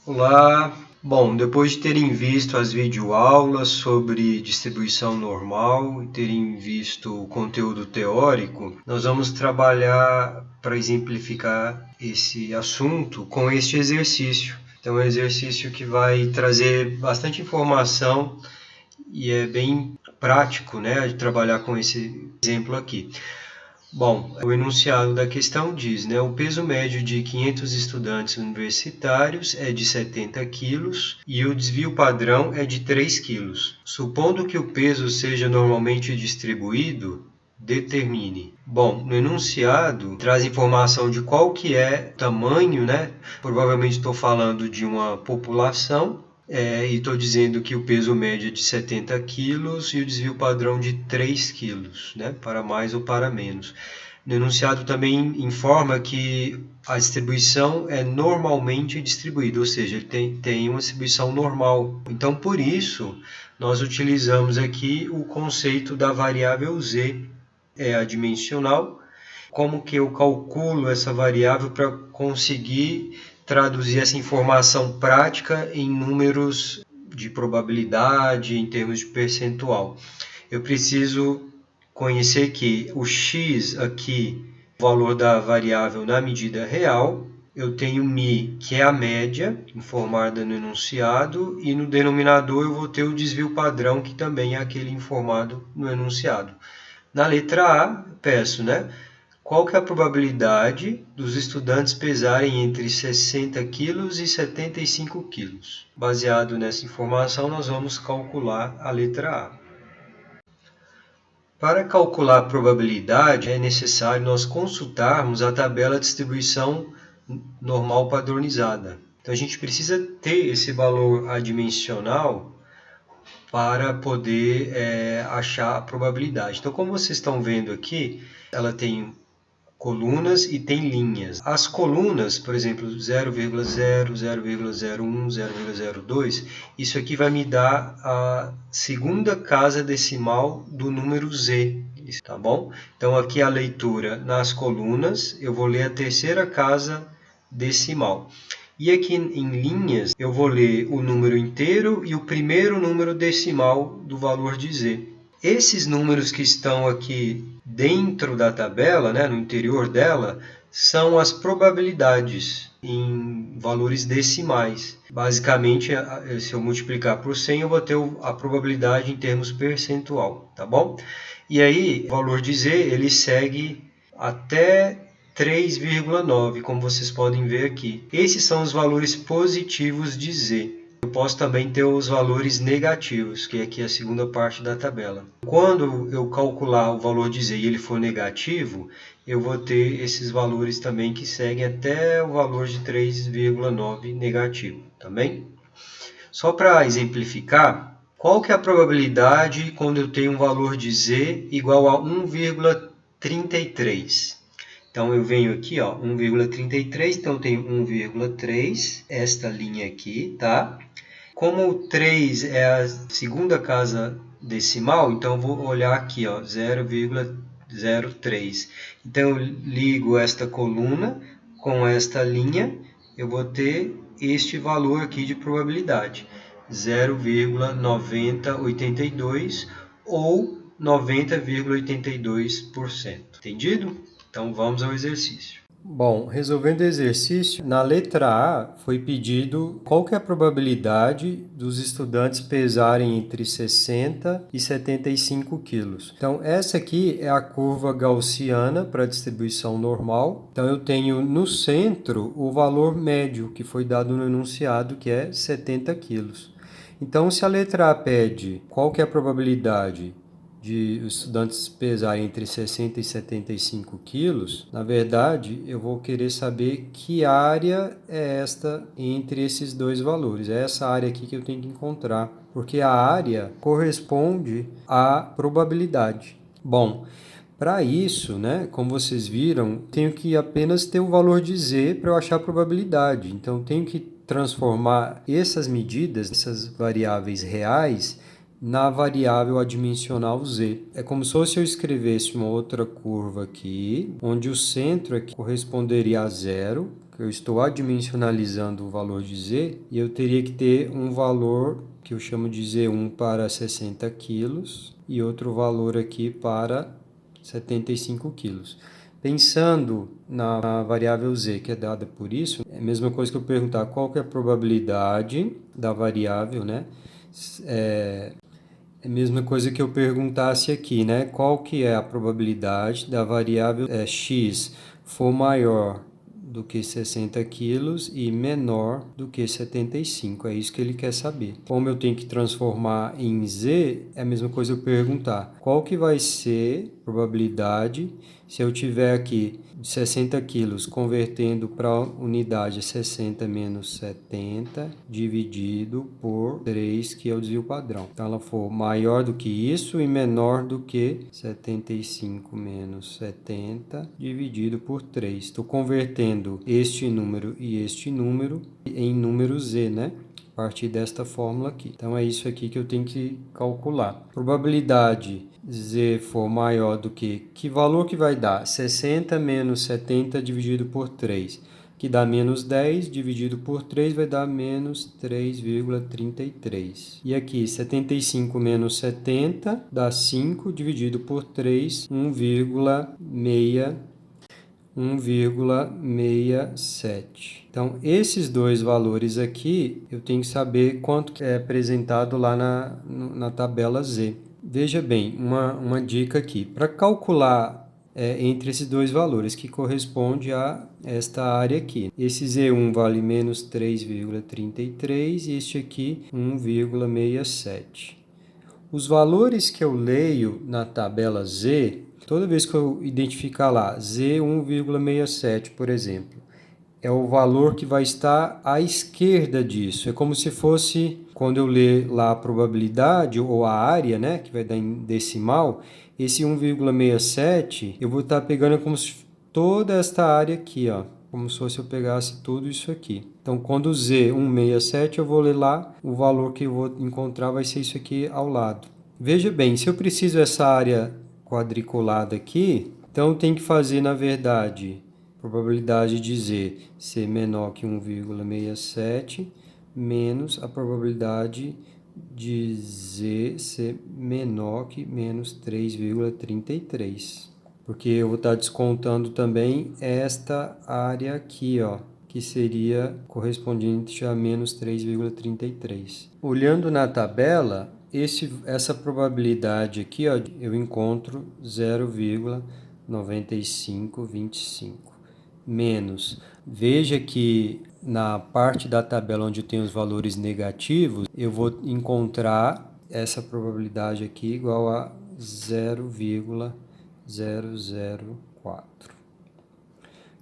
Olá! Bom, depois de terem visto as videoaulas sobre distribuição normal e terem visto o conteúdo teórico, nós vamos trabalhar para exemplificar esse assunto com este exercício. Então, é um exercício que vai trazer bastante informação e é bem prático, né, de trabalhar com esse exemplo aqui. Bom, o enunciado da questão diz, né, o peso médio de 500 estudantes universitários é de 70 quilos e o desvio padrão é de 3 quilos. Supondo que o peso seja normalmente distribuído, determine. Bom, no enunciado traz informação de qual que é o tamanho, né? Provavelmente estou falando de uma população. E estou dizendo que o peso médio é de 70 quilos e o desvio padrão de 3 quilos, né, para mais ou para menos. No enunciado também informa que a distribuição é normalmente distribuída, ou seja, ele tem uma distribuição normal. Então, por isso, nós utilizamos aqui o conceito da variável z, é a dimensional. Como que eu calculo essa variável para conseguir traduzir essa informação prática em números de probabilidade, em termos de percentual? Eu preciso conhecer que o x aqui, o valor da variável na medida real, eu tenho μ, que é a média, informada no enunciado, e no denominador eu vou ter o desvio padrão, que também é aquele informado no enunciado. Na letra A, peço, né? Qual que é a probabilidade dos estudantes pesarem entre 60 quilos e 75 quilos? Baseado nessa informação, nós vamos calcular a letra A. Para calcular a probabilidade, é necessário nós consultarmos a tabela de distribuição normal padronizada. Então, a gente precisa ter esse valor adimensional para poder achar a probabilidade. Então, como vocês estão vendo aqui, ela tem colunas e tem linhas. As colunas, por exemplo, 0,0, 0,01, 0,02, isso aqui vai me dar a segunda casa decimal do número z, tá bom? Então aqui a leitura nas colunas, eu vou ler a terceira casa decimal. E aqui em linhas, eu vou ler o número inteiro e o primeiro número decimal do valor de z. Esses números que estão aqui dentro da tabela, né, no interior dela, são as probabilidades em valores decimais. Basicamente, se eu multiplicar por 100, eu vou ter a probabilidade em termos percentual, tá bom? E aí, o valor de z, ele segue até 3,9, como vocês podem ver aqui. Esses são os valores positivos de z. Eu posso também ter os valores negativos, que aqui é a segunda parte da tabela. Quando eu calcular o valor de z e ele for negativo, eu vou ter esses valores também que seguem até o valor de 3,9 negativo, também. Só para exemplificar, qual que é a probabilidade quando eu tenho um valor de z igual a 1,33? Então, eu venho aqui, ó, 1,33, então eu tenho 1,3, esta linha aqui, tá? Como o 3 é a segunda casa decimal, então eu vou olhar aqui, ó, 0,03. Então, eu ligo esta coluna com esta linha, eu vou ter este valor aqui de probabilidade, 0,9082 ou 90,82%. Entendido? Então, vamos ao exercício. Bom, resolvendo o exercício, na letra A foi pedido qual que é a probabilidade dos estudantes pesarem entre 60 e 75 quilos. Então, essa aqui é a curva gaussiana para a distribuição normal. Então, eu tenho no centro o valor médio que foi dado no enunciado, que é 70 quilos. Então, se a letra A pede qual que é a probabilidade de os estudantes pesarem entre 60 e 75 quilos, na verdade, eu vou querer saber que área é esta entre esses dois valores. É essa área aqui que eu tenho que encontrar, porque a área corresponde à probabilidade. Bom, para isso, né, como vocês viram, tenho que apenas ter o valor de z para eu achar a probabilidade. Então, tenho que transformar essas medidas, essas variáveis reais, na variável adimensional z. É como se eu escrevesse uma outra curva aqui, onde o centro aqui corresponderia a zero, que eu estou adimensionalizando o valor de Z, e eu teria que ter um valor que eu chamo de Z1 para 60 quilos e outro valor aqui para 75 quilos. Pensando na variável Z, que é dada por isso, é a mesma coisa que eu perguntar qual que é a probabilidade da variável, né? É a mesma coisa que eu perguntasse aqui, né? Qual que é a probabilidade da variável x for maior do que 60 quilos e menor do que 75. É isso que ele quer saber. Como eu tenho que transformar em z, é a mesma coisa eu perguntar qual que vai ser a probabilidade se eu tiver aqui 60 quilos convertendo para a unidade 60 menos 70 dividido por 3, que é o desvio padrão. Então, ela for maior do que isso e menor do que 75 menos 70 dividido por 3. Estou convertendo este número e este número em número z, né? A partir desta fórmula aqui. Então, é isso aqui que eu tenho que calcular. Probabilidade z for maior do que valor que vai dar? 60 menos 70 dividido por 3, que dá menos 10, dividido por 3 vai dar menos 3,33. E aqui, 75 menos 70 dá 5, dividido por 3, 1,67. Então, esses dois valores aqui, eu tenho que saber quanto que é apresentado lá na tabela Z. Veja bem, uma dica aqui. Para calcular entre esses dois valores, que corresponde a esta área aqui. Esse Z1 vale menos 3,33 e este aqui 1,67. Os valores que eu leio na tabela Z, toda vez que eu identificar lá Z1,67, por exemplo, é o valor que vai estar à esquerda disso. É como se fosse, quando eu ler lá a probabilidade ou a área, né, que vai dar em decimal, esse 1,67 eu vou estar pegando como se toda esta área aqui, ó, como se fosse eu pegasse tudo isso aqui. Então, quando Z167, eu vou ler lá, o valor que eu vou encontrar vai ser isso aqui ao lado. Veja bem, se eu preciso essa área quadriculada aqui, então eu tenho que fazer, na verdade, probabilidade de Z ser menor que 1,67 menos a probabilidade de Z ser menor que menos 3,33. Porque eu vou estar descontando também esta área aqui, ó, que seria correspondente a menos 3,33. Olhando na tabela, essa probabilidade aqui, ó, eu encontro 0,9525 menos. Veja que na parte da tabela onde tem os valores negativos, eu vou encontrar essa probabilidade aqui igual a 0,004.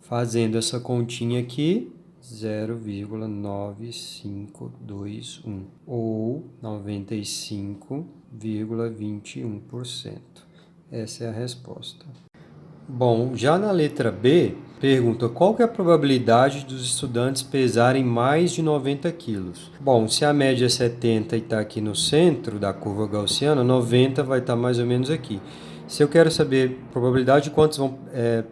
Fazendo essa continha aqui, 0,9521 ou 95,21%. Essa é a resposta. Bom, já na letra B, pergunta qual que é a probabilidade dos estudantes pesarem mais de 90 quilos. Bom, se a média é 70 e está aqui no centro da curva gaussiana, 90 vai estar mais ou menos aqui. Se eu quero saber a probabilidade de quantos vão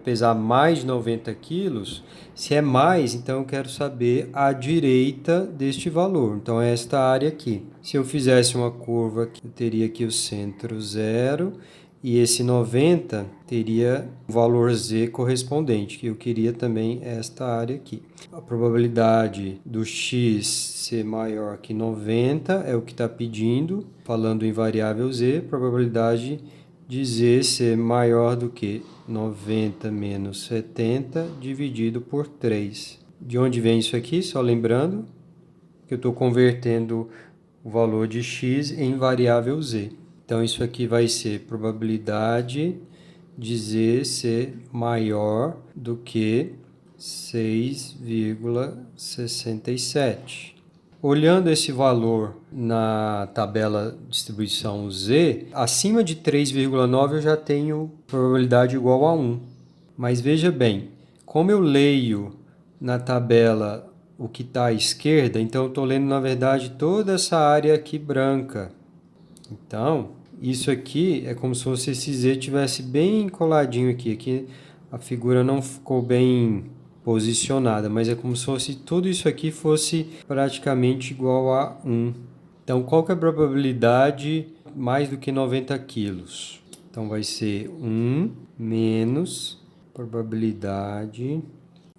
pesar mais de 90 quilos, se é mais, então eu quero saber a direita deste valor. Então, é esta área aqui. Se eu fizesse uma curva, eu teria aqui o centro 0, e esse 90 teria o valor Z correspondente, que eu queria também esta área aqui. A probabilidade do X ser maior que 90 é o que está pedindo, falando em variável Z, probabilidade de Z ser maior do que 90 menos 70 dividido por 3. De onde vem isso aqui? Só lembrando que eu estou convertendo o valor de X em variável Z. Então, isso aqui vai ser probabilidade de Z ser maior do que 6,67. Olhando esse valor na tabela distribuição Z, acima de 3,9 eu já tenho probabilidade igual a 1. Mas veja bem, como eu leio na tabela o que está à esquerda, então eu estou lendo, na verdade, toda essa área aqui branca. Então, isso aqui é como se fosse esse Z tivesse bem coladinho aqui. Aqui a figura não ficou bem posicionada, mas é como se fosse tudo isso aqui fosse praticamente igual a 1. Então, qual que é a probabilidade mais do que 90 quilos? Então, vai ser 1 menos probabilidade.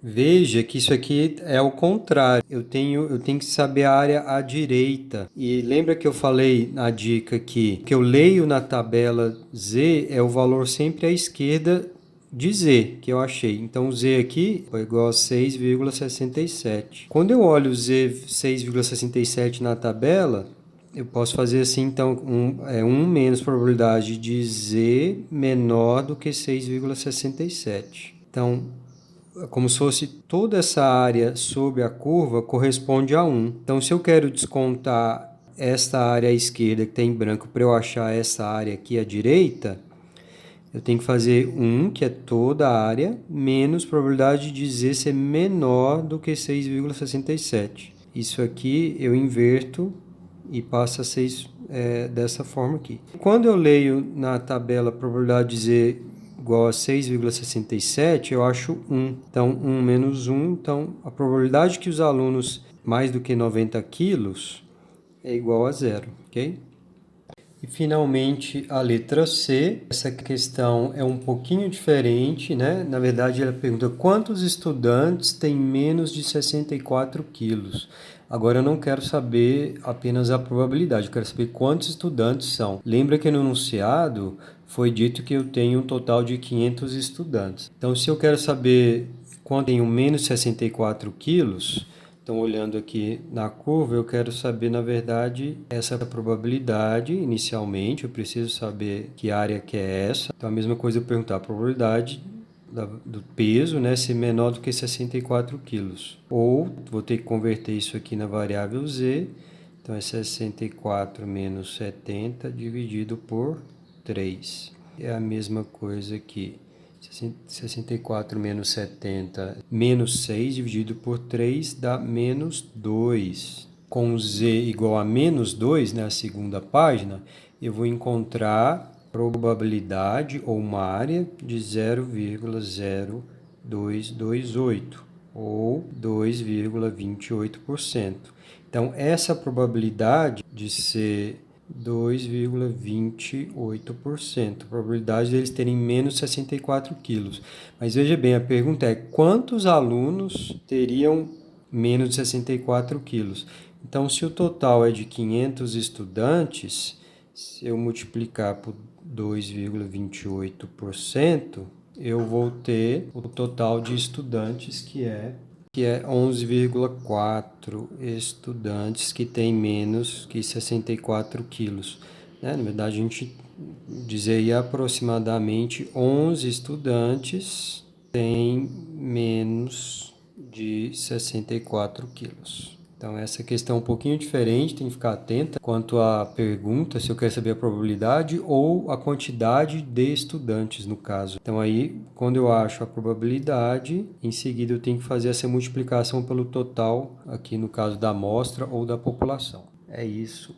Veja que isso aqui é o contrário. Eu tenho que saber a área à direita. E lembra que eu falei na dica aqui que eu leio na tabela Z é o valor sempre à esquerda de Z, que eu achei. Então, Z aqui é igual a 6,67. Quando eu olho o Z 6,67 na tabela, eu posso fazer assim, então, 1 menos probabilidade de Z menor do que 6,67. Então, é como se fosse toda essa área sobre a curva corresponde a 1. Então, se eu quero descontar esta área à esquerda que tem em branco para eu achar essa área aqui à direita, eu tenho que fazer 1, que é toda a área, menos probabilidade de Z ser menor do que 6,67. Isso aqui eu inverto e passa a ser dessa forma aqui. Quando eu leio na tabela a probabilidade de Z igual a 6,67, eu acho 1. Então, 1 menos 1, então a probabilidade que os alunos mais do que 90 quilos é igual a 0, ok? E finalmente a letra C, essa questão é um pouquinho diferente, né? Na verdade ela pergunta quantos estudantes têm menos de 64 quilos? Agora eu não quero saber apenas a probabilidade, eu quero saber quantos estudantes são. Lembra que no enunciado foi dito que eu tenho um total de 500 estudantes. Então se eu quero saber quanto tenho menos de 64 quilos, então, olhando aqui na curva, eu quero saber, na verdade, essa probabilidade inicialmente. Eu preciso saber que área que é essa. Então, a mesma coisa eu perguntar a probabilidade do peso, né, ser menor do que 64 quilos. Ou, vou ter que converter isso aqui na variável z. Então, é 64 menos 70 dividido por 3. É a mesma coisa aqui. 64 menos 70 menos 6 dividido por 3 dá menos 2. Com z igual a menos 2, na segunda página, eu vou encontrar probabilidade ou uma área de 0,0228 ou 2,28%. Então, essa probabilidade de ser 2,28%. A probabilidade deles terem menos 64 quilos. Mas veja bem, a pergunta é quantos alunos teriam menos de 64 quilos? Então, se o total é de 500 estudantes, se eu multiplicar por 2,28%, eu vou ter o total de estudantes que é 11,4 estudantes que têm menos que 64 quilos. Na verdade, a gente dizeria aproximadamente 11 estudantes têm menos de 64 quilos. Então, essa questão é um pouquinho diferente, tem que ficar atenta quanto à pergunta, se eu quero saber a probabilidade ou a quantidade de estudantes, no caso. Então, aí, quando eu acho a probabilidade, em seguida eu tenho que fazer essa multiplicação pelo total, aqui no caso da amostra ou da população. É isso.